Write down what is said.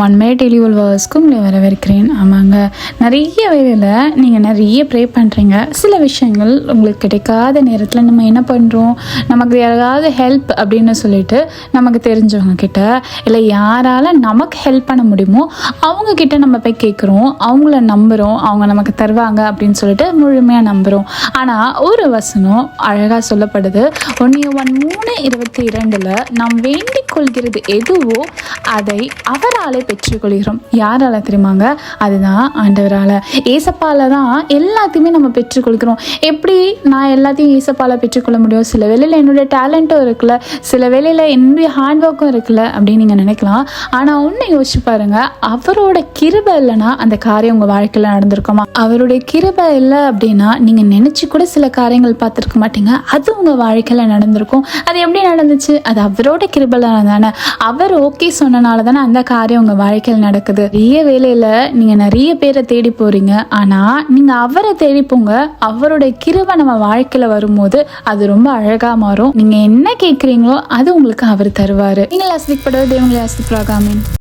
One மே daily உள்வாஸ்க்கு உங்களை வரவேற்கிறேன். ஆமாங்க, நிறைய வேளையில் நீங்கள் நிறைய ப்ரே பண்ணுறீங்க. சில விஷயங்கள் உங்களுக்கு கிடைக்காத நேரத்தில் நம்ம என்ன பண்ணுறோம், நமக்கு யாராவது ஹெல்ப் அப்படின்னு சொல்லிட்டு நமக்கு தெரிஞ்சவங்க கிட்ட இல்லை யாரால் நமக்கு ஹெல்ப் பண்ண முடியுமோ அவங்கக்கிட்ட நம்ம போய் கேட்குறோம், அவங்கள நம்புகிறோம், அவங்க நமக்கு தருவாங்க அப்படின்னு சொல்லிட்டு முழுமையாக நம்புகிறோம். ஆனால் ஒரு வசனம் அழகாக சொல்லப்படுது, 1:3:22 நாம் வேண்டிக் கொள்கிறது எதுவோ அதை அவரால் பெற்றுக்கொள்கிறோம். யாரால தெரியுமாங்க? அதுதான் ஆண்டவரால். ஏசப்பால தான் எல்லாத்தையுமே நம்ம பெற்றுக்கொள்கிறோம். எப்படி நான் எல்லாத்தையும் ஏசப்பால பெற்றுக்கொள்ள முடியும்? சில வேளையில் என்னுடைய டேலண்ட்டும் இருக்குல்ல, சில வேளையில் என்னுடைய ஹார்ட் ஒர்க்கும் இருக்குல்ல அப்படின்னு நீங்கள் நினைக்கலாம். ஆனால் ஒன்று யோசிச்சு பாருங்க, அவரோட கிருபை இல்லைன்னா அந்த காரியம் உங்கள் வாழ்க்கையில் நடந்திருக்குமா? அவருடைய கிருபை இல்லை அப்படின்னா நீங்கள் நினச்சி கூட சில காரியங்கள் பார்த்துருக்க மாட்டீங்க. அது உங்கள் வாழ்க்கையில் நடந்திருக்கும். அது எப்படி நடந்துச்சு? அது அவரோட கிருபைல தானே. அவர் ஓகே சொன்னனால தானே அந்த காரியம் உங்கள் வாழ்க்கையில் நடக்குது. நிறைய வேலையில் நீங்கள் நிறைய பேரை தேடி போகிறீங்க, ஆனால் நீங்கள் அவரை தேடி போங்க. அவருடைய கிருபை நம்ம வாழ்க்கையில் வரும்போது அது ரொம்ப அழகாக மாறும். நீங்கள் என்ன கேட்குறீங்களோ அது உங்களுக்கு அவர் தருவார். நீங்கள் ஆசிரியப்படுவது தேவங்களை ஆசிரியப்பாக. ஆமென்.